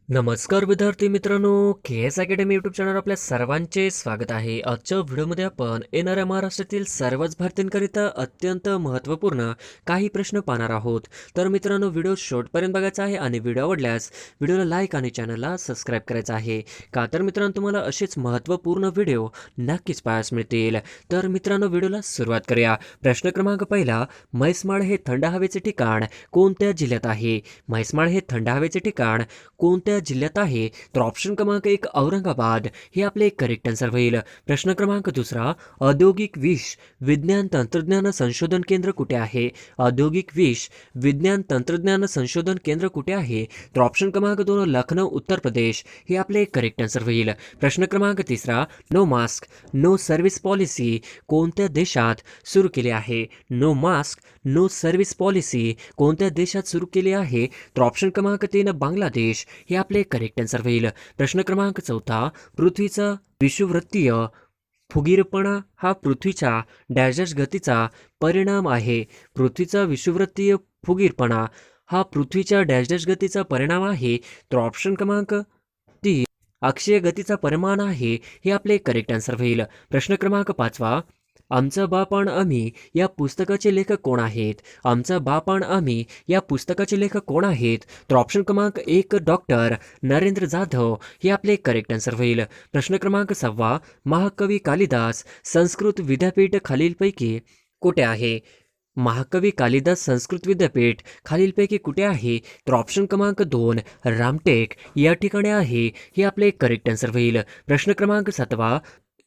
नमस्कार विद्यार्थी मित्रांनो, के एस अकॅडमी यूट्यूब चॅनल आपल्या सर्वांचे स्वागत आहे. आजच्या व्हिडिओमध्ये आपण येणाऱ्या महाराष्ट्रातील सर्वच भारतीयांकरिता अत्यंत महत्त्वपूर्ण काही प्रश्न पाहणार आहोत. तर मित्रांनो, व्हिडिओ शेवटपर्यंत बघायचा आहे आणि व्हिडिओ आवडल्यास व्हिडिओला लाईक आणि चॅनलला सबस्क्राईब करायचं आहे. का तर मित्रांनो, तुम्हाला असेच महत्त्वपूर्ण व्हिडिओ नक्कीच पाहायला मिळतील. तर मित्रांनो, व्हिडिओला सुरुवात करूया. प्रश्न क्रमांक पहिला, म्हैसमाळ हे थंड हवेचे ठिकाण कोणत्या जिल्ह्यात आहे? म्हैसमाळ हे थंड हवेचे ठिकाण कोणत्या जिल्ह्यात आहे? तर ऑप्शन क्रमांक 1 औरंगाबाद हे आपले करेक्ट आन्सर होईल. प्रश्न क्रमांक दुसरा, औद्योगिक विष विज्ञान तंत्रज्ञान संशोधन केंद्र कुठे आहे? औद्योगिक विष विज्ञान तंत्रज्ञान संशोधन केंद्र कुठे आहे? तर ऑप्शन क्रमांक 2 लखनौ उत्तर प्रदेश हे आपले करेक्ट आन्सर होईल. प्रश्न क्रमांक तिसरा, no mask no service policy कोणत्या देशात सुरू केली आहे? No mask no service policy कोणत्या देशात सुरू केली आहे? तर ऑप्शन क्रमांक 3 बांगलादेश हे आपले करेक्ट आन्सर होईल. प्रश्न क्रमांक चौथा, पृथ्वीचा विषुववृत्तीय फुगीरपणा हा पृथ्वीच्या डॅश गतीचा परिणाम आहे. पृथ्वीचा विषुववृत्तीय फुगीरपणा हा पृथ्वीच्या डॅश गतीचा परिणाम आहे. तर ऑप्शन क्रमांक 3 अक्षीय गतीचा परिमाण आहे हे आपले करेक्ट आन्सर होईल. प्रश्न क्रमांक पाचवा, आमचा बाप आणि आम्ही या पुस्तकाचे लेखक कोण आहेत? आमचा बाप आणि आम्ही या पुस्तकाचे लेखक कोण आहेत? तर ऑप्शन क्रमांक 1 डॉक्टर नरेंद्र जाधव हे आपले करेक्ट आन्सर होईल. प्रश्न क्रमांक 6, महाकवी कालिदास संस्कृत विद्यापीठ खालीलपैकी कुठे आहे? महाकवी कालिदास संस्कृत विद्यापीठ खालीलपैकी कुठे आहे? तर ऑप्शन क्रमांक 2 रामटेक या ठिकाणी आहे हे आपले करेक्ट आन्सर होईल. प्रश्न क्रमांक 7,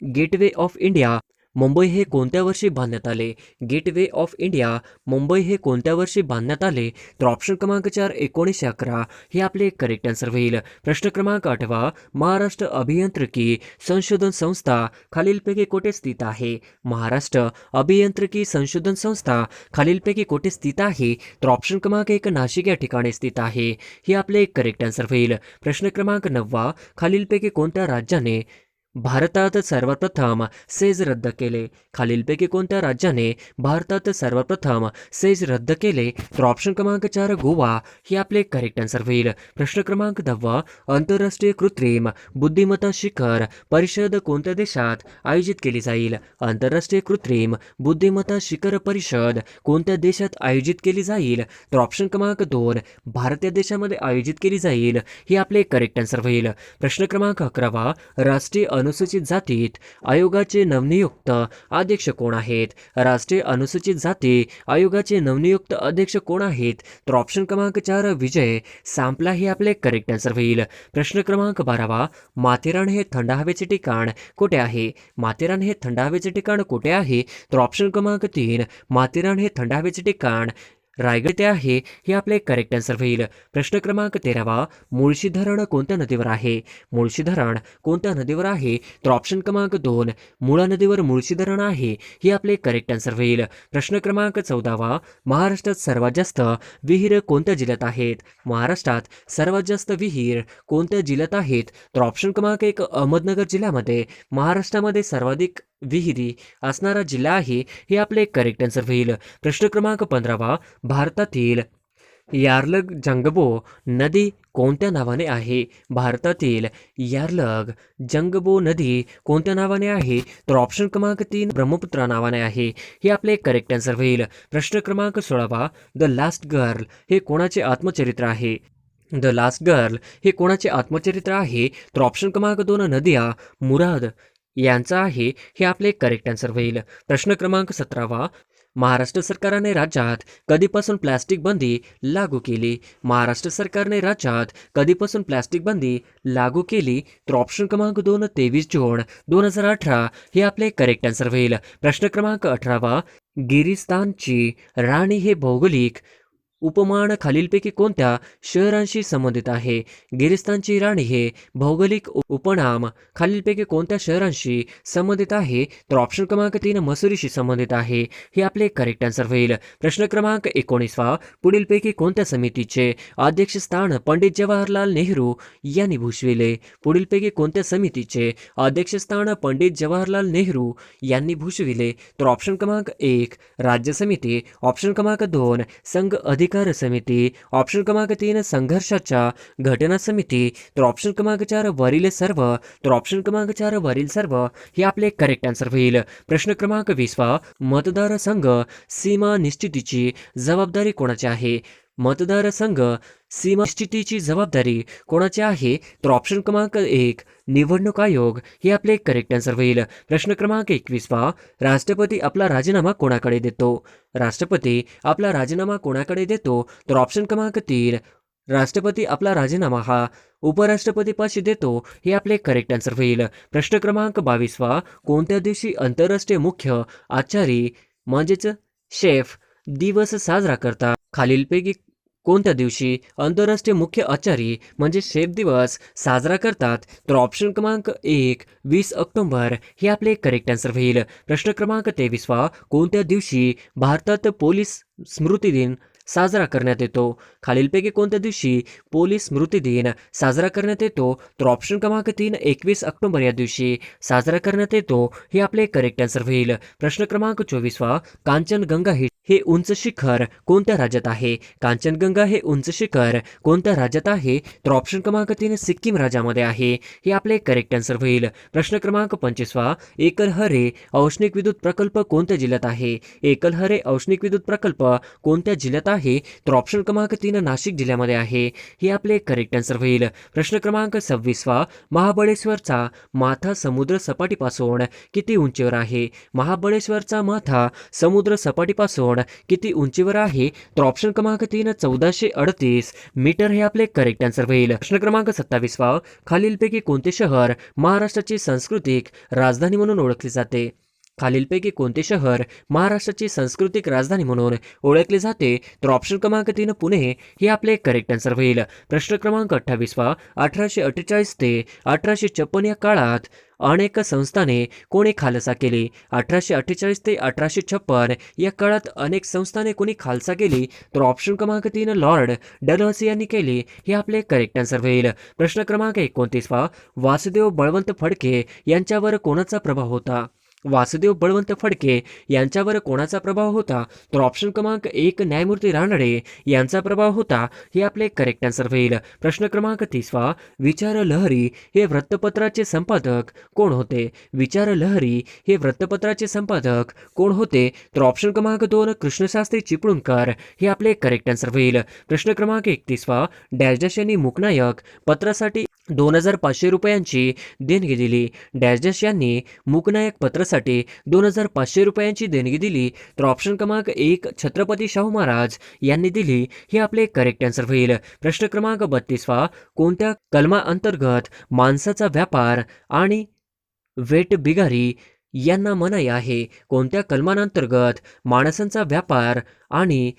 गेटवे ऑफ इंडिया मुंबई हे कोणत्या वर्षी बांधण्यात आले? गेटवे ऑफ इंडिया मुंबई हे कोणत्या वर्षी बांधण्यात आले? तर ऑप्शन क्रमांक 4 1911 हे आपले करेक्ट आन्सर होईल. प्रश्न क्रमांक 8, महाराष्ट्र अभियांत्रिकी संशोधन संस्था खालीलपैकी कुठे स्थित आहे? महाराष्ट्र अभियांत्रिकी संशोधन संस्था खालीलपैकी कुठे स्थित आहे? तर ऑप्शन क्रमांक 1 नाशिक या ठिकाणी स्थित आहे हे आपले करेक्ट आन्सर होईल. प्रश्न क्रमांक 9, खालीलपैकी कोणत्या राज्याने भारतात सर्वप्रथम सेज रद्द केले? खालीलपैकी कोणत्या राज्याने भारतात सर्वप्रथम सेज रद्द केले? तर ऑप्शन क्रमांक 4 गोवा हे आपले करेक्ट आन्सर होईल. प्रश्न क्रमांक 10, आंतरराष्ट्रीय कृत्रिम बुद्धिमत्ता शिखर परिषद कोणत्या देशात आयोजित केली जाईल? आंतरराष्ट्रीय कृत्रिम बुद्धिमत्ता शिखर परिषद कोणत्या देशात आयोजित केली जाईल? तर ऑप्शन क्रमांक 2 भारत या देशामध्ये आयोजित केली जाईल हे आपले करेक्ट आन्सर होईल. प्रश्न क्रमांक 11, राष्ट्रीय अनुसूचित जातीत आयोगाचे नवनियुक्त अध्यक्ष कोण आहेत? राष्ट्रीय अनुसूचित जाती आयोगाचे नवनियुक्त अध्यक्ष कोण आहेत? तर ऑप्शन क्रमांक 4 विजय सांपला हे आपले करेक्ट आन्सर होईल. प्रश्न क्रमांक 12, माथेरान हे थंड हवेचे ठिकाण कुठे आहे? माथेरान हे थंड हवेचे ठिकाण कुठे आहे? तर ऑप्शन क्रमांक 3 माथेरान हे थंड हवेचे ठिकाण रायगड येथे आहे हे आपले करेक्ट आन्सर होईल. प्रश्न क्रमांक 13, मुळशी धरण कोणत्या नदीवर आहे? मुळशी धरण कोणत्या नदीवर आहे? तर ऑप्शन क्रमांक 2 मुळा नदीवर मुळशी धरण आहे हे आपले करेक्ट आन्सर होईल. प्रश्न क्रमांक 14, महाराष्ट्रात सर्वात जास्त विहीर कोणत्या जिल्ह्यात आहेत? महाराष्ट्रात सर्वात जास्त विहीर कोणत्या जिल्ह्यात आहेत? तर ऑप्शन क्रमांक 1 अहमदनगर जिल्ह्यामध्ये महाराष्ट्रामध्ये सर्वाधिक विहिरी असणारा जिल्हा आहे हे आपले करेक्ट आन्सर होईल. प्रश्न क्रमांक 15, भारतातील यार्लग जंगबो नदी कोणत्या नावाने आहे? भारतातील यार्लग जंगबो नदी कोणत्या नावाने आहे? तर ऑप्शन क्रमांक 3 ब्रह्मपुत्रा नावाने आहे हे आपले करेक्ट आन्सर होईल. प्रश्न क्रमांक 16, द लास्ट गर्ल हे कोणाचे आत्मचरित्र आहे? द लास्ट गर्ल हे कोणाचे आत्मचरित्र आहे? तर ऑप्शन क्रमांक 2 नदिया मुराद यांचा आहे हे आपले करेक्ट आन्सर होईल. प्रश्न क्रमांक 17, महाराष्ट्र सरकारने राज्यात कधीपासून प्लास्टिक बंदी लागू केली? महाराष्ट्र सरकारने राज्यात कधीपासून प्लास्टिक बंदी लागू केली? तर ऑप्शन क्रमांक 2 23 जून 2018 हे आपले करेक्ट आन्सर होईल. प्रश्न क्रमांक 18, गिरिस्तानची राणी हे भौगोलिक उपमान खालीलपैकी कोणत्या शहरांशी संबंधित आहे? गिरिस्तानची राणी हे भौगोलिक उपनाम खालीलपैकी कोणत्या शहरांशी संबंधित आहे? तर ऑप्शन क्रमांक 3 मसुरीशी संबंधित आहे हे आपले करेक्ट आन्सर होईल. प्रश्न क्रमांक 19, पुढीलपैकी कोणत्या समितीचे अध्यक्षस्थान पंडित जवाहरलाल नेहरू यांनी भूषविले? पुढीलपैकी कोणत्या समितीचे अध्यक्षस्थान पंडित जवाहरलाल नेहरू यांनी भूषविले? तर ऑप्शन क्रमांक 1 राज्य समिती, ऑप्शन क्रमांक 2 संघ अधिकारी अधिकार समिती, ऑप्शन क्रमांक 3 संघर्षाच्या घटना समिती, तर ऑप्शन क्रमांक 4 वरील सर्व, तर ऑप्शन क्रमांक 4 वरील सर्व हे आपले करेक्ट आन्सर होईल. प्रश्न क्रमांक 20 मतदारसंघ सीमा निश्चितीची जबाबदारी कोणाची आहे? मतदारसंघ सीमा निश्चितीची जबाबदारी कोणाची आहे? तर ऑप्शन क्रमांक 1 निवडणूक आयोग हे आपले करेक्ट आन्सर होईल. प्रश्न क्रमांक 21 राष्ट्रपती आपला राजीनामा कोणाकडे देतो? राष्ट्रपती आपला राजीनामा कोणाकडे देतो? तर ऑप्शन क्रमांक 3 राष्ट्रपती आपला राजीनामा हा उपराष्ट्रपतीपाशी देतो हे आपले करेक्ट आन्सर होईल. प्रश्न क्रमांक 22 कोणत्या दिवशी आंतरराष्ट्रीय मुख्य आचारी म्हणजेच शेफ दिवस साजरा करतात? खालीलपैकी कोणत्या दिवशी आंतरराष्ट्रीय मुख्य आचारी म्हणजे शेफ दिवस साजरा करतात? तर ऑप्शन क्रमांक 1 20 ऑक्टोबर हे आपले करेक्ट आन्सर होईल. प्रश्न क्रमांक 23 कोणत्या दिवशी भारतात पोलीस स्मृती दिन साजरा करण्यात येतो? खालीलपैकी कोणत्या दिवशी पोलीस स्मृती दिन साजरा करण्यात येतो? तर ऑप्शन क्रमांक 3 21 ऑक्टोबर या दिवशी साजरा करण्यात येतो हे आपले करेक्ट आन्सर होईल. प्रश्न क्रमांक 24 कांचनगंगा हे उंच शिखर कोणत्या राज्यात आहे? कांचनगंगा हे उंच शिखर कोणत्या राज्यात आहे? तर ऑप्शन क्रमांक 3 सिक्कीम राज्यामध्ये आहे हे आपले करेक्ट आन्सर होईल. प्रश्न क्रमांक 25 एकलहरे औष्णिक विद्युत प्रकल्प कोणत्या जिल्ह्यात आहे? एकलहरे औष्णिक विद्युत प्रकल्प कोणत्या जिल्ह्यात आहे? तर ऑप्शन क्रमांक 3 नाशिक जिल्ह्यामध्ये आहे हे आपले करेक्ट आन्सर होईल. प्रश्न क्रमांक 26 महाबळेश्वरचा माथा समुद्र सपाटीपासून किती उंचीवर आहे? महाबळेश्वरचा माथा समुद्र सपाटीपासून किती उंचीवर आहे? तर ऑप्शन क्रमांक 3 1438 मीटर हे आपले करेक्ट आन्सर होईल. प्रश्न क्रमांक 27 खालीलपैकी कोणते शहर महाराष्ट्राची सांस्कृतिक राजधानी म्हणून ओळखले जाते? खालीलपैकी कोणते शहर महाराष्ट्राची सांस्कृतिक राजधानी म्हणून ओळखले जाते? तर ऑप्शन क्रमांक 3 पुणे हे आपले करेक्ट आन्सर होईल. प्रश्न क्रमांक 28 1848 ते 1856 या काळात अनेक संस्थाने कोणी खालसा केली? 1848 ते 1856 या काळात अनेक संस्थाने कोणी खालसा केली? तर ऑप्शन क्रमांक 3 लॉर्ड डलहौसी यांनी केली हे आपले करेक्ट आन्सर होईल. प्रश्न क्रमांक 29 वासुदेव बळवंत फडके यांच्यावर कोणाचा प्रभाव होता? वासुदेव बळवंत फडके यांच्यावर कोणाचा प्रभाव होता? तर ऑप्शन क्रमांक 1 न्यायमूर्ती रानडे यांचा प्रभाव होता हे आपले करेक्ट आन्सर होईल. प्रश्न क्रमांक 30 विचार लहरी हे वृत्तपत्राचे संपादक कोण होते? विचार लहरी हे वृत्तपत्राचे संपादक कोण होते? तर ऑप्शन क्रमांक 2 कृष्णशास्त्री चिपळूणकर हे आपले करेक्ट आन्सर होईल. प्रश्न क्रमांक 31 डॅश डॅश यांनी मूकनायक पत्रासाठी 2500 रुपयांची देणगी दिली. डॅश डॅश यांनी मूकनायक पत्रासाठी 2500 रुपयांची देणगी दिली. तर ऑप्शन क्रमांक 1 छत्रपती शाहू महाराज यांनी दिली हे आपले करेक्ट आन्सर होईल. प्रश्न क्रमांक 32 कोणत्या कलमाअंतर्गत माणसाचा व्यापार आणि वेठबिगारी यांना मनाई आहे? कोणत्या कलमांतर्गत माणसांचा व्यापार आणि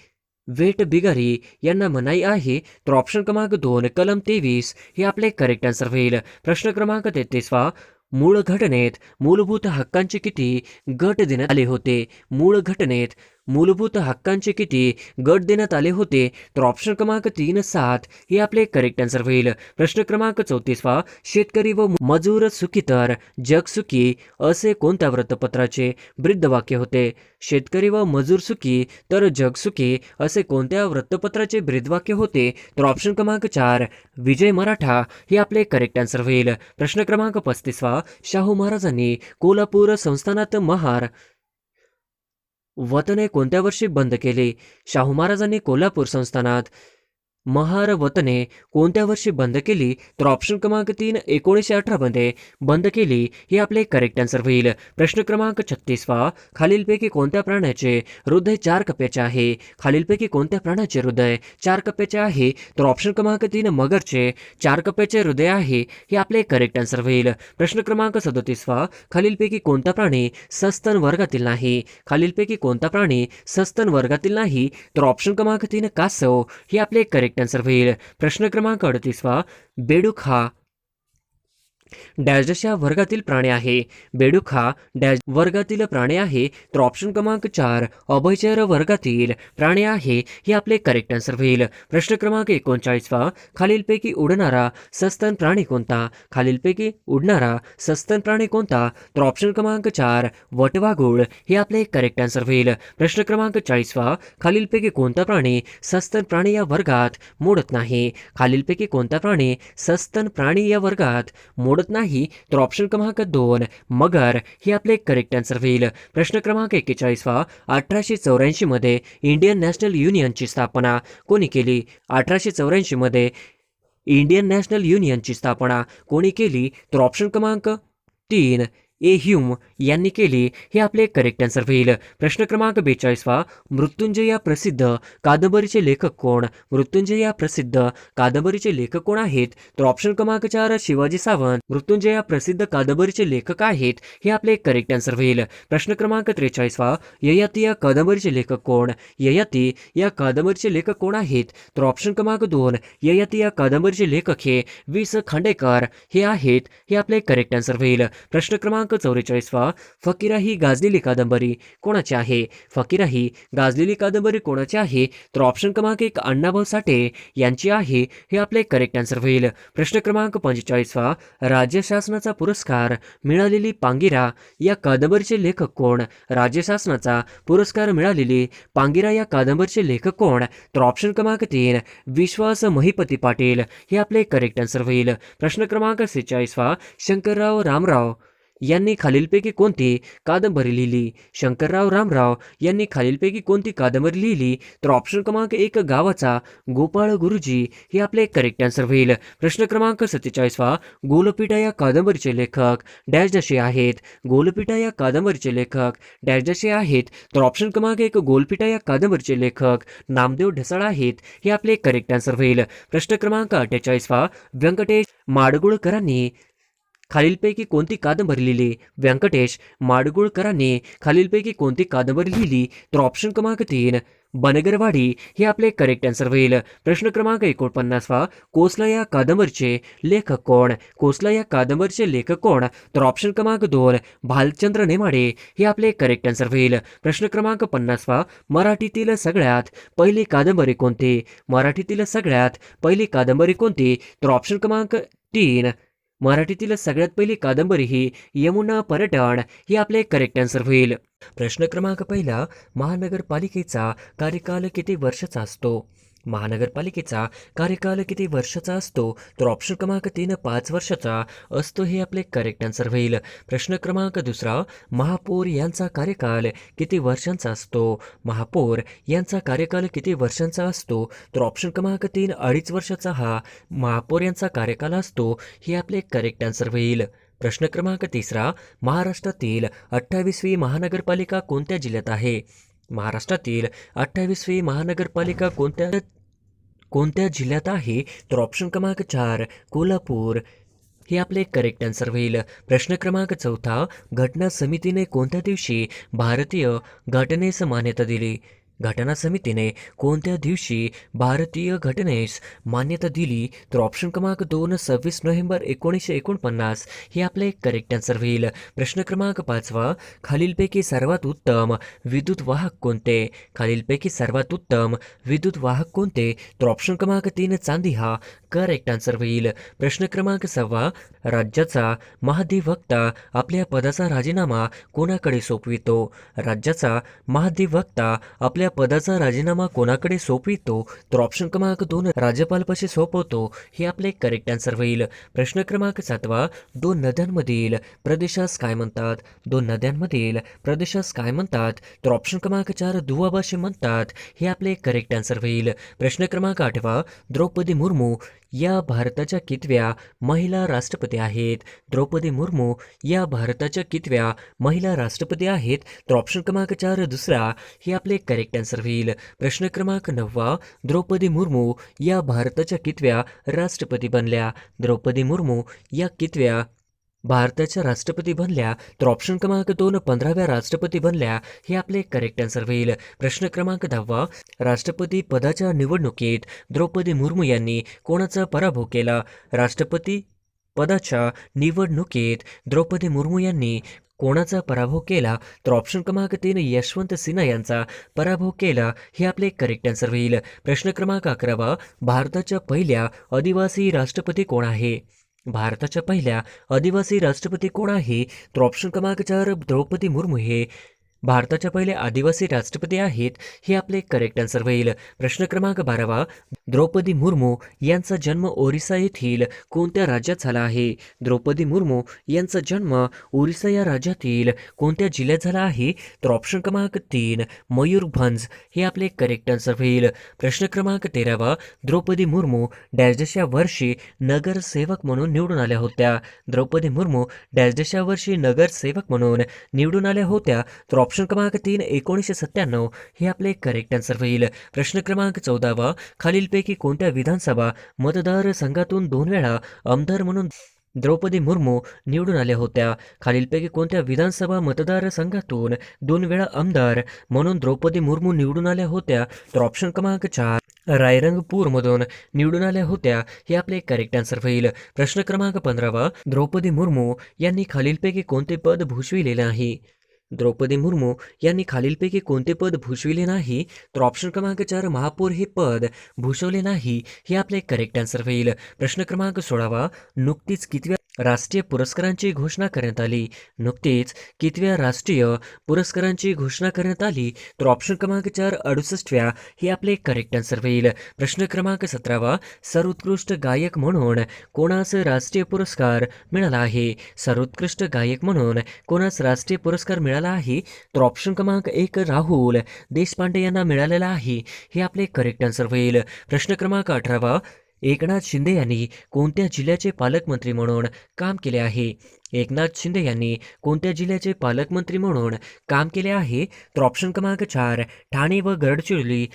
वेठबिगारी यांना मनाई आहे? तर ऑप्शन क्रमांक 2 कलम 23 हे आपले करेक्ट आन्सर होईल. प्रश्न क्रमांक 33 मूळ घटनेत मूलभूत हक्कांचे किती गट देण्यात आले होते? मूळ घटनेत मूलभूत हक्कांचे किती गट देण्यात आले होते? तर ऑप्शन क्रमांक 3 7 हे आपले करेक्ट आन्सर होईल. प्रश्न क्रमांक 34 शेतकरी व मजूर सुखी तर जग सुखी असे कोणत्या वृत्तपत्राचे ब्रीदवाक्य होते? शेतकरी व मजूर सुखी तर जग सुखी असे कोणत्या वृत्तपत्राचे ब्रीदवाक्य होते? तर ऑप्शन क्रमांक 4 विजय मराठा हे आपले करेक्ट आन्सर होईल. प्रश्न क्रमांक 35 शाहू महाराजांनी कोल्हापूर संस्थानात महार वतने कोणत्या वर्षी बंद केले? शाहू महाराजांनी कोल्हापूर संस्थानात महार वतने कोणत्या वर्षी बंद केली? तर ऑप्शन क्रमांक 3 1918 मध्ये बंद केली हे आपले करेक्ट आन्सर होईल. प्रश्न क्रमांक 36 खालीलपैकी कोणत्या प्राण्याचे हृदय 4 कप्प्याचे आहे? खालीलपैकी कोणत्या प्राण्याचे हृदय 4 कप्प्याचे आहे? तर ऑप्शन क्रमांक 3 मगरचे 4 कप्प्याचे हृदय आहे हे आपले करेक्ट आन्सर होईल. प्रश्न क्रमांक 37 खालीलपैकी कोणता प्राणी सस्तन वर्गातील नाही? खालीलपैकी कोणता प्राणी सस्तन वर्गातील नाही? तर ऑप्शन क्रमांक 3 कासव हे आपले करेक्ट आन्सर होईल. प्रश्न क्रमांक 38 बेडूक हा डॅश डॅश या वर्गातील प्राणी आहे. बेडूक हा डॅश वर्गातील प्राणी आहे. तर ऑप्शन क्रमांक 4 अभयचर वर्गातील प्राणी आहे. हे आपले करेक्ट आन्सर होईल. प्रश्न क्रमांक 39 खालीलपैकी उडणारा सस्तन प्राणी कोणता? खालीलपैकी उडणारा सस्तन प्राणी कोणता? तर ऑप्शन क्रमांक 4 वटवाघूळ हे आपले करेक्ट आन्सर होईल. प्रश्न क्रमांक 40 खालीलपैकी कोणता प्राणी सस्तन प्राणी या वर्गात मोडत नाही? खालीलपैकी कोणता प्राणी सस्तन प्राणी या वर्गात मोडत नाही? तर ऑप्शन क्रमांक 2 मगर हे आपले करेक्ट आन्सर होईल. प्रश्न क्रमांक 41 1884 मध्ये इंडियन नॅशनल युनियनची स्थापना कोणी केली? 1884 मध्ये इंडियन नॅशनल युनियनची स्थापना कोणी केली? तर ऑप्शन क्रमांक 3 ह्यूम यांनी केली. हे आपले करेक्ट आन्सर होईल. प्रश्न क्रमांक 42 मृत्युंजय या प्रसिद्ध कादंबरीचे लेखक कोण? मृत्युंजय या प्रसिद्ध कादंबरीचे लेखक कोण आहेत? तर ऑप्शन क्रमांक 4 शिवाजी सावंत मृत्युंजय या प्रसिद्ध कादंबरीचे लेखक आहेत. हे आपले करेक्ट आन्सर होईल. प्रश्न क्रमांक 43 ययाती या कादंबरीचे लेखक कोण? ययाती या कादंबरीचे लेखक कोण आहेत? तर ऑप्शन क्रमांक 2 ययाती या कादंबरीचे लेखक हे वि.स. खांडेकर हे आहेत. हे आपले करेक्ट आन्सर होईल. प्रश्न क्रमांक 44 फकीरा ही गाजलेली कादंबरी कोणाची आहे? फकीरा ही गाजलेली कादंबरी कोणाची आहे? तर ऑप्शन क्रमांक 1 अण्णाभाऊ साठे यांची आहे. हे आपले करेक्ट आन्सर होईल. प्रश्न क्रमांक 45 राज्य शासनाचा पुरस्कार मिळालेली पांगिरा या कादंबरीचे लेखक कोण? राज्य शासनाचा पुरस्कार मिळालेली पांगिरा या कादंबरीचे लेखक कोण? तर ऑप्शन क्रमांक 3 विश्वास महिपती पाटील हे आपले करेक्ट आन्सर होईल. प्रश्न क्रमांक 46 शंकरराव रामराव यांनी खालीलपैकी कोणती कादंबरी लिहिली? शंकरराव रामराव यांनी खालीलपैकी कोणती कादंबरी लिहिली? तर ऑप्शन क्रमांक 1 गावाचा गोपाळ गुरुजी हे आपले करेक्ट आन्सर होईल. प्रश्न क्रमांक 47 गोलपिटा या कादंबरीचे लेखक डॅश डॅश आहेत. गोलपिटा या कादंबरीचे लेखक डॅश डॅश आहेत. तर ऑप्शन क्रमांक 1 गोलपिटा या कादंबरीचे लेखक नामदेव ढसाळ आहेत. हे आपले करेक्ट आन्सर होईल. प्रश्न क्रमांक 48 व्यंकटेश माडगुळकरांनी खालीलपैकी कोणती कादंबरी लिहिली? व्यंकटेश माडगुळकरांनी खालीलपैकी कोणती कादंबरी लिहिली? तर ऑप्शन क्रमांक 3 बनगरवाडी हे आपले करेक्ट आन्सर होईल. प्रश्न क्रमांक 49 कोसला या कादंबरीचे लेखक कोण? कोसला या कादंबरीचे लेखक कोण? तर ऑप्शन क्रमांक 2 भालचंद्र नेमाडे हे आपले करेक्ट आन्सर होईल. प्रश्न क्रमांक 50 मराठीतील सगळ्यात पहिली कादंबरी कोणती? मराठीतील सगळ्यात पहिली कादंबरी कोणती? तर ऑप्शन क्रमांक 3 मराठीतील सगळ्यात पहिली कादंबरी ही यमुना पर्यटन हे आपले करेक्ट आन्सर होईल. प्रश्न क्रमांक 1 महानगरपालिकेचा कार्यकाल किती वर्षाचा असतो? महानगरपालिकेचा कार्यकाल किती वर्षाचा असतो? तर ऑप्शन क्रमांक 3 5 वर्षाचा असतो. हे आपले करेक्ट आन्सर होईल. प्रश्न क्रमांक 2 महापौर यांचा कार्यकाल किती वर्षांचा असतो? महापौर यांचा कार्यकाल किती वर्षांचा असतो? तर ऑप्शन क्रमांक 3 2.5 वर्षाचा हा महापौर यांचा कार्यकाल असतो. हे आपले करेक्ट आन्सर होईल. प्रश्न क्रमांक 3 महाराष्ट्रातील 28वी महानगरपालिका कोणत्या जिल्ह्यात आहे? महाराष्ट्रातील 28वी महानगरपालिका कोणत्या जिल्ह्यात आहे? तर ऑप्शन क्रमांक 4 कोल्हापूर हे आपले करेक्ट आन्सर होईल. प्रश्न क्रमांक 4 घटना समितीने कोणत्या दिवशी भारतीय घटनेस मान्यता दिली? घटना समितीने कोणत्या दिवशी भारतीय घटनेस मान्यता दिली? तर ऑप्शन क्रमांक 2 26 नोव्हेंबर 1949 हे आपले करेक्ट आन्सर होईल. प्रश्न क्रमांक 5 खालीलपैकी सर्वात उत्तम विद्युत वाहक कोणते? खालीलपैकी सर्वात उत्तम विद्युत वाहक कोणते? तर ऑप्शन क्रमांक 3 चांदी हा करेक्ट आन्सर होईल. प्रश्न क्रमांक 6 राज्याचा महाधिवक्ता आपल्या पदाचा राजीनामा कोणाकडे सोपवितो? राज्याचा महाधिवक्ता आपल्या पदाचा राजीनामा कोणाकडे सोपवितो? तर ऑप्शन क्रमांक 2 राज्यपालपाशी सोपवतो. हे आपले करेक्ट आन्सर होईल. प्रश्न क्रमांक 7 दोन नद्यांमधील प्रदेशास काय म्हणतात? दोन नद्यांमधील प्रदेशास काय म्हणतात? तर ऑप्शन क्रमांक 4 दुवाबाशी म्हणतात. हे आपले करेक्ट आन्सर होईल. प्रश्न क्रमांक 8 द्रौपदी मुर्मू या भारताच्या कितव्या महिला राष्ट्रपती आहेत? द्रौपदी मुर्मू या भारताच्या कितव्या महिला राष्ट्रपती आहेत? तर ऑप्शन क्रमांक 4 दुसरा हे आपले करेक्ट आन्सर होईल. प्रश्न क्रमांक 9 द्रौपदी मुर्मू या भारताच्या कितव्या राष्ट्रपती बनल्या? द्रौपदी मुर्मू या कितव्या भारताच्या राष्ट्रपती बनल्या? तर ऑप्शन क्रमांक 2 15व्या राष्ट्रपती बनल्या. हे आपले करेक्ट आन्सर होईल. प्रश्न क्रमांक 10 राष्ट्रपती पदाच्या निवडणुकीत द्रौपदी मुर्मू यांनी कोणाचा पराभव केला? राष्ट्रपती पदाच्या निवडणुकीत द्रौपदी मुर्मू यांनी कोणाचा पराभव केला? तर ऑप्शन क्रमांक 3 यशवंत सिन्हा यांचा पराभव केला. हे आपले करेक्ट आन्सर होईल. प्रश्न क्रमांक 11 भारताच्या पहिल्या आदिवासी राष्ट्रपती कोण आहे? भारताच्या पहिल्या आदिवासी राष्ट्रपती कोण आहे? तर ऑप्शन क्रमांक 4 द्रौपदी मुर्मू हे भारताच्या पहिले आदिवासी राष्ट्रपती आहेत. हे आपले करेक्ट आन्सर होईल. प्रश्न क्रमांक 12 द्रौपदी मुर्मू यांचा जन्म ओरिसा येथील कोणत्या राज्यात झाला आहे? द्रौपदी मुर्मू यांचा जन्म ओरिसा या राज्यातील कोणत्या जिल्ह्यात झाला आहे? तर ऑप्शन क्रमांक 3 मयूरभंज हे आपले करेक्ट आन्सर होईल. प्रश्न क्रमांक 13 द्रौपदी मुर्मू डॅश या वर्षी नगरसेवक म्हणून निवडून आल्या होत्या? द्रौपदी मुर्मू डॅश या वर्षी नगरसेवक म्हणून निवडून आल्या होत्या? तर ऑप्शन क्रमांक 3 1997 हे आपले करेक्ट आन्सर होईल. प्रश्न क्रमांक 14 खालीलपैकी कोणत्या विधानसभा मतदारसंघातून 2 वेळा आमदार म्हणून द्रौपदी मुर्मू निवडून आल्या होत्या? खालीलपैकी कोणत्या विधानसभा मतदारसंघातून 2 वेळा आमदार म्हणून द्रौपदी मुर्मू निवडून आल्या होत्या? तर ऑप्शन क्रमांक 4 रायरंगपूरमधून निवडून आल्या होत्या. हे आपले करेक्ट आन्सर होईल. प्रश्न क्रमांक 15 द्रौपदी मुर्मू यांनी खालीलपैकी कोणते पद भूषविले नाही? द्रौपदी मुर्मू यांनी खालीलपैकी कोणते पद भूषविले नाही? तर ऑप्शन क्रमांक 4 महापौर हे पद भूषवले नाही. हे आपले करेक्ट आन्सर होईल. प्रश्न क्रमांक 16 नुकतीच कितव्या राष्ट्रीय पुरस्कारांची घोषणा करण्यात आली? नुकतीच कितव्या राष्ट्रीय पुरस्कारांची घोषणा करण्यात आली? तर ऑप्शन क्रमांक 4 68व्या हे आपले करेक्ट आन्सर होईल. प्रश्न क्रमांक 17 सर्वोत्कृष्ट गायक म्हणून कोणास राष्ट्रीय पुरस्कार मिळाला आहे? सर्वोत्कृष्ट गायक म्हणून कोणास राष्ट्रीय पुरस्कार मिळाला आहे? तर ऑप्शन क्रमांक 1 राहुल देशपांडे यांना मिळालेला आहे. हे आपले करेक्ट आन्सर होईल. प्रश्न क्रमांक 18 एकनाथ शिंदे यांनी कोणत्या जिल्ह्याचे पालकमंत्री म्हणून काम केले आहे? एकनाथ शिंदे यांनी कोणत्या जिल्ह्याचे पालकमंत्री म्हणून काम केले आहे? तर ऑप्शन क्रमांक 4 ठाणे व गडचिरोली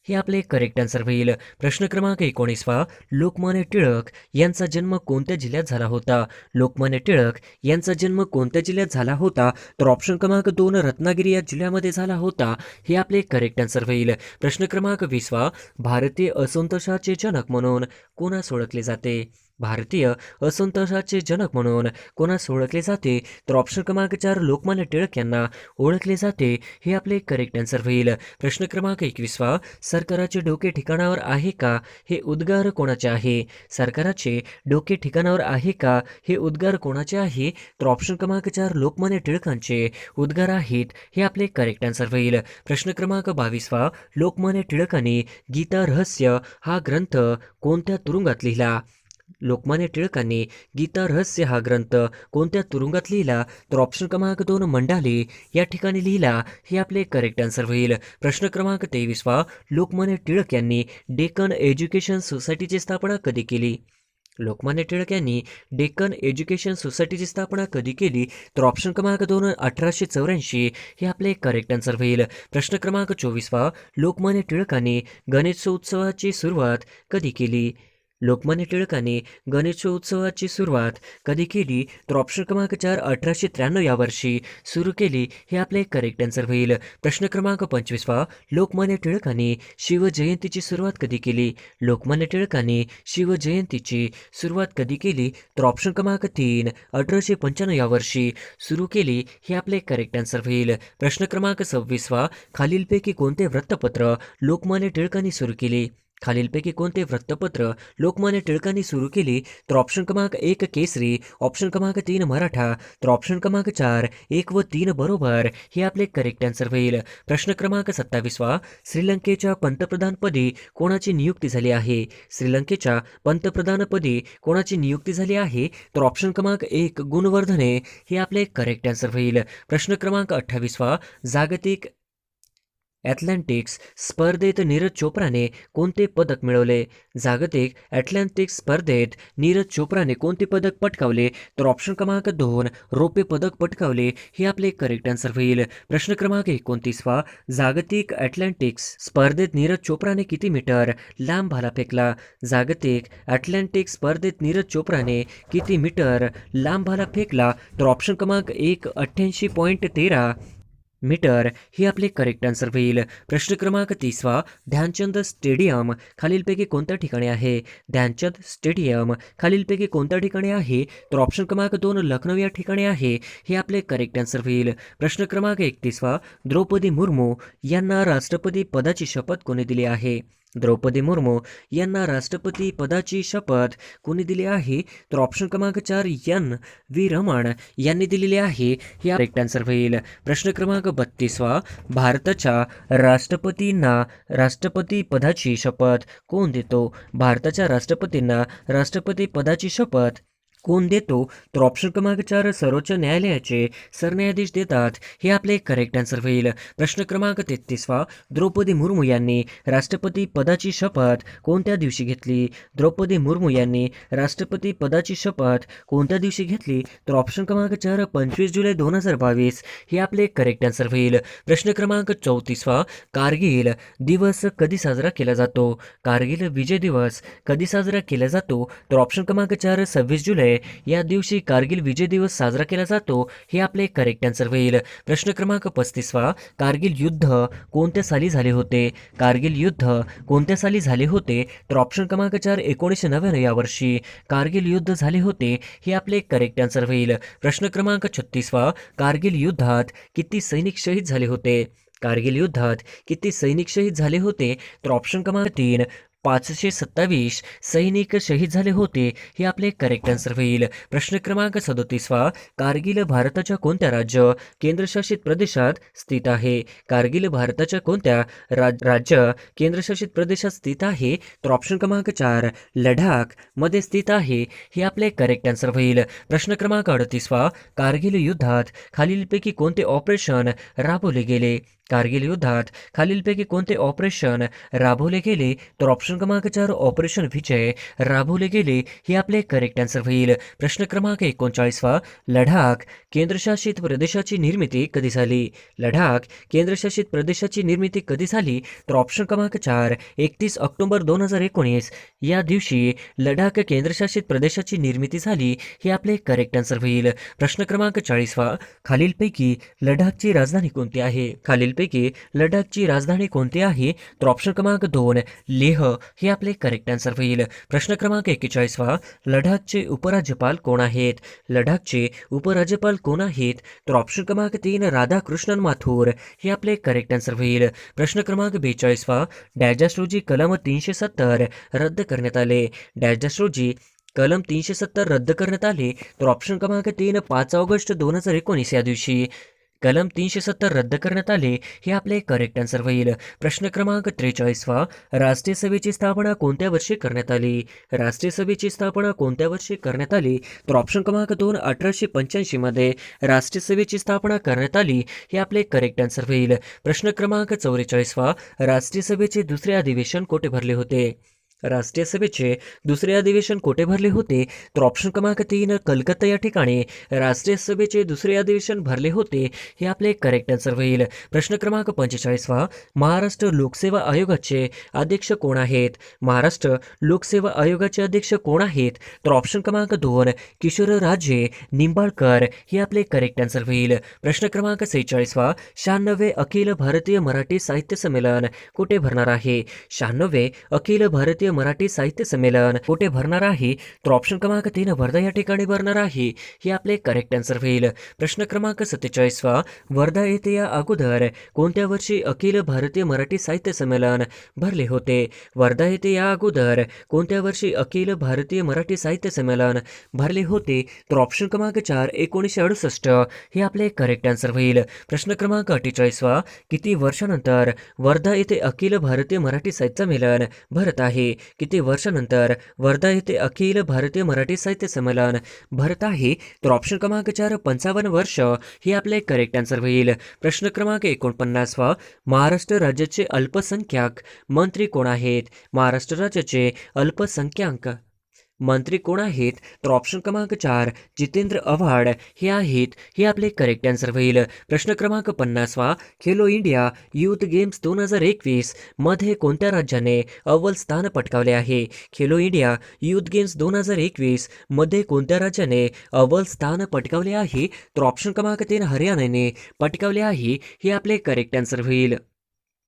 हे आपले करेक्ट आन्सर होईल. प्रश्न क्रमांक 19 लोकमान्य टिळक यांचा जन्म कोणत्या जिल्ह्यात झाला होता? लोकमान्य टिळक यांचा जन्म कोणत्या जिल्ह्यात झाला होता? तर ऑप्शन क्रमांक 2 रत्नागिरी या जिल्ह्यामध्ये झाला होता. हे आपले करेक्ट आन्सर होईल. प्रश्न क्रमांक 20 भारतीय असंतोषाचे जनक म्हणून कोणास ओळखले जाते? भारतीय असंतोषाचे जनक म्हणून कोणास ओळखले जाते? तर ऑप्शन क्रमांक 4 लोकमान्य टिळक यांना ओळखले जाते. हे आपले करेक्ट आन्सर होईल. प्रश्न क्रमांक 21 सरकाराचे डोके ठिकाणावर आहे का? हे उद्गार कोणाचे आहे? सरकाराचे डोके ठिकाणावर आहे का? हे उद्गार कोणाचे आहे? तर ऑप्शन क्रमांक 4 लोकमान्य टिळकांचे उद्गार आहेत. हे आपले करेक्ट आन्सर होईल. प्रश्न क्रमांक 22 लोकमान्य टिळकांनी गीता रहस्य हा ग्रंथ कोणत्या तुरुंगात लिहिला? लोकमान्य टिळकांनी गीता रहस्य हा ग्रंथ कोणत्या तुरुंगात लिहिला? तर ऑप्शन क्रमांक 2 मंडाले या ठिकाणी लिहिला. हे आपले करेक्ट आन्सर होईल. प्रश्न क्रमांक 23 लोकमान्य टिळक यांनी डेक्कन एज्युकेशन सोसायटीची स्थापना कधी केली? लोकमान्य टिळक यांनी डेक्कन एज्युकेशन सोसायटीची स्थापना कधी केली? तर ऑप्शन क्रमांक 2 1884 हे आपले करेक्ट आन्सर होईल. प्रश्न क्रमांक 24 लोकमान्य टिळकांनी गणेशोत्सवाची सुरुवात कधी केली? लोकमान्य टिळकांनी गणेशोत्सवाची सुरुवात कधी केली? तर ऑप्शन क्रमांक 4 1893 या वर्षी सुरू केली. हे आपले करेक्ट आन्सर होईल. प्रश्न क्रमांक 25 लोकमान्य टिळकांनी शिवजयंतीची सुरुवात कधी केली? लोकमान्य टिळकांनी शिवजयंतीची सुरुवात कधी केली? तर ऑप्शन क्रमांक 3 1895 या वर्षी सुरू केली. हे आपले करेक्ट आन्सर होईल. प्रश्न क्रमांक 26 खालीलपैकी कोणते वृत्तपत्र लोकमान्य टिळकांनी सुरू केले? खालीलपैकी कोणते वृत्तपत्र लोकमान्य टिळकांनी सुरू केली? तर ऑप्शन क्रमांक 1 केसरी, ऑप्शन क्रमांक 3 मराठा, तर ऑप्शन क्रमांक 4 1 व 3 बरोबर. हे आपले करेक्ट आन्सर होईल. प्रश्न क्रमांक 27 श्रीलंकेच्या पंतप्रधानपदी कोणाची नियुक्ती झाली आहे? श्रीलंकेच्या पंतप्रधानपदी कोणाची नियुक्ती झाली आहे? तर ऑप्शन क्रमांक 1 गुणवर्धने हे आपले करेक्ट आन्सर होईल. प्रश्न क्रमांक 28 जागतिक ॲथलेटिक्स स्पर्धेत नीरज चोप्राने कोणते पदक मिळवले? जागतिक ॲथलेटिक्स स्पर्धेत नीरज चोप्राने कोणते पदक पटकावले? तर ऑप्शन क्रमांक 2 रौप्य पदक पटकावले. हे आपले करेक्ट आन्सर होईल. प्रश्न क्रमांक 29 जागतिक ॲथलेटिक्स स्पर्धेत नीरज चोप्राने किती मीटर लांब भाला फेकला? जागतिक ॲथलेटिक्स स्पर्धेत नीरज चोप्राने किती मीटर लांब भाला फेकला? तर ऑप्शन क्रमांक 1 88.13 मीटर ही आपले करेक्ट आन्सर होईल. प्रश्न क्रमांक 30 ध्यानचंद स्टेडियम खालीलपैकी कोणत्या ठिकाणी आहे? ध्यानचंद स्टेडियम खालीलपैकी कोणत्या ठिकाणी आहे? तर ऑप्शन क्रमांक 2 लखनौ या ठिकाणी आहे. हे आपले करेक्ट आन्सर होईल. प्रश्न क्रमांक 31 द्रौपदी मुर्मू यांना राष्ट्रपती पदाची शपथ कोणी दिली आहे? द्रौपदी मुर्मू यांना राष्ट्रपती पदाची शपथ कोणी दिली आहे? तर ऑप्शन क्रमांक 4 एन व्ही रमण यांनी दिलेली आहे. हे करेक्ट आन्सर होईल. प्रश्न क्रमांक 32 भारताच्या राष्ट्रपतींना राष्ट्रपती पदाची शपथ कोण देतो? भारताच्या राष्ट्रपतींना राष्ट्रपती पदाची शपथ कोण देतो? तर ऑप्शन क्रमांक 4 सर्वोच्च न्यायालयाचे सरन्यायाधीश देतात. हे आपले करेक्ट आन्सर होईल. प्रश्न क्रमांक 33 द्रौपदी मुर्मू यांनी राष्ट्रपती पदाची शपथ कोणत्या दिवशी घेतली? द्रौपदी मुर्मू यांनी राष्ट्रपती पदाची शपथ कोणत्या दिवशी घेतली? तर ऑप्शन क्रमांक 4 25 जुलै 2022 हे आपले करेक्ट आन्सर होईल. प्रश्न क्रमांक 34 कारगिल दिवस कधी साजरा केला जातो? कारगिल विजय दिवस कधी साजरा केला जातो? तर ऑप्शन क्रमांक 4 26 जुलै या दिवशी कारगिल विजय दिवस साजरा केला जातो. हे आपले करेक्ट आन्सर होईल. प्रश्न क्रमांक 35 कारगिल युद्ध कोणत्या साली झाले होते? कारगिल युद्ध कोणत्या साली झाले होते? तर ऑप्शन क्रमांक 4 1999 या वर्षी कारगिल युद्ध झाले होते. हे आपले करेक्ट आन्सर होईल. प्रश्न क्रमांक 36 कारगिल युद्धात किती सैनिक शहीद झाले होते? कारगिल युद्धात किती सैनिक शहीद झाले होते? तर ऑप्शन क्रमांक 3 527 सैनिक शहीद झाले होते. हे आपले करेक्ट आन्सर होईल. प्रश्न क्रमांक 37 कारगिल भारताच्या कोणत्या राज्य केंद्रशासित प्रदेशात स्थित आहे? कारगिल भारताच्या कोणत्या राज्य केंद्रशासित प्रदेशात स्थित आहे? तर ऑप्शन क्रमांक 4 लडाख मध्ये स्थित आहे. हे आपले करेक्ट आन्सर होईल. प्रश्न क्रमांक 38 कारगिल युद्धात खालीलपैकी कोणते ऑपरेशन राबवले गेले? कारगिल युद्धात खालीलपैकी कोणते ऑपरेशन राबवले गेले? तर ऑप्शन क्रमांक 4 ऑपरेशन विजय राबवले गेले. हे आपले करेक्ट आन्सर होईल. प्रश्न क्रमांक 39 लडाख केंद्रशासित प्रदेशाची निर्मिती कधी झाली? लडाख केंद्रशासित प्रदेशाची निर्मिती कधी झाली? तर ऑप्शन क्रमांक 4 31 ऑक्टोबर 2019 या दिवशी लडाख केंद्रशासित प्रदेशाची निर्मिती झाली. हे आपले करेक्ट आन्सर होईल. प्रश्न क्रमांक 40 खालीलपैकी लडाखची राजधानी कोणती आहे? खालीलपैकी लडाखची राजधानी कोणती आहे? तर ऑप्शन क्रमांक 2 लेह हे आपले करेक्ट आन्सर होईल. प्रश्न क्रमांक 41 लडाखचे उपराज्यपाल कोण आहेत? लडाखचे उपराज्यपाल कोण आहेत? तर ऑप्शन क्रमांक 3 राधाकृष्णन माथुर हे आपले करेक्ट आन्सर होईल. प्रश्न क्रमांक 42 डॅश रोजी कलम 370 रद्द करण्यात आले. डॅश रोजी कलम 370 रद्द करण्यात आले. तर ऑप्शन क्रमांक 3 5 ऑगस्ट 2019 या दिवशी कलम 370 रद्द करण्यात आले. हे आपले करेक्ट आन्सर होईल. प्रश्न क्रमांक 43 राष्ट्रीय सभेची स्थापना कोणत्या वर्षी करण्यात आली? राष्ट्रीय सभेची स्थापना कोणत्या वर्षी करण्यात आली? तर ऑप्शन क्रमांक 2 1885 मध्ये राष्ट्रीय सभेची स्थापना करण्यात आली. हे आपले करेक्ट आन्सर होईल. प्रश्न क्रमांक 44 राष्ट्रीय सभेचे दुसरे अधिवेशन कोठे भरले होते? राष्ट्रीय सभेचे दुसरे अधिवेशन कोठे भरले होते? तर ऑप्शन क्रमांक 3 कलकत्ता या ठिकाणी राष्ट्रीय सभेचे दुसरे अधिवेशन भरले होते. हे आपले करेक्ट आन्सर होईल. प्रश्न क्रमांक 45 महाराष्ट्र लोकसेवा आयोगाचे अध्यक्ष कोण आहेत? महाराष्ट्र लोकसेवा आयोगाचे अध्यक्ष कोण आहेत? तर ऑप्शन क्रमांक 2 किशोरराजे निंबाळकर हे आपले करेक्ट आन्सर होईल. प्रश्न क्रमांक 46 96 अखिल भारतीय मराठी साहित्य संमेलन कुठे भरणार आहे? 96 अखिल भारतीय मराठी साहित्य संमेलन कुठे भरणार आहे? तर ऑप्शन क्रमांक 3 वर्धा या ठिकाणी भरणार आहे. हे आपले करेक्ट आन्सर होईल. प्रश्न क्रमांक 47 वर्धा येथे या अगोदर कोणत्या वर्षी अखिल भारतीय मराठी साहित्य संमेलन भरले होते? वर्धा येथे या अगोदर कोणत्या वर्षी अखिल भारतीय मराठी साहित्य संमेलन भरले होते? तर ऑप्शन क्रमांक 4 1968 हे आपले करेक्ट आन्सर होईल. प्रश्न क्रमांक 48 किती वर्षानंतर वर्धा येथे अखिल भारतीय मराठी साहित्य संमेलन भरत आहे? किती वर्षानंतर वर्धा येथे अखिल भारतीय मराठी साहित्य संमेलन भरत आहे? तर ऑप्शन क्रमांक 4 55 वर्ष हे आपले करेक्ट आन्सर होईल. प्रश्न क्रमांक 49 महाराष्ट्र राज्याचे अल्पसंख्याक मंत्री कोण आहेत? महाराष्ट्र राज्याचे अल्पसंख्याक मंत्री कोण आहेत? तर ऑप्शन क्रमांक 4 जितेंद्र आव्हाड हे आहेत. हे आपले करेक्ट आन्सर होईल. प्रश्न क्रमांक 50वा खेलो इंडिया यूथ गेम्स 2021 मध्ये कोणत्या राज्याने अव्वल स्थान पटकावले आहे? खेलो इंडिया यूथ गेम्स 2021 मध्ये कोणत्या राज्याने अव्वल स्थान पटकावले आहे? तर ऑप्शन क्रमांक 3 हरियाणाने पटकावले आहे. हे आपले करेक्ट आन्सर होईल.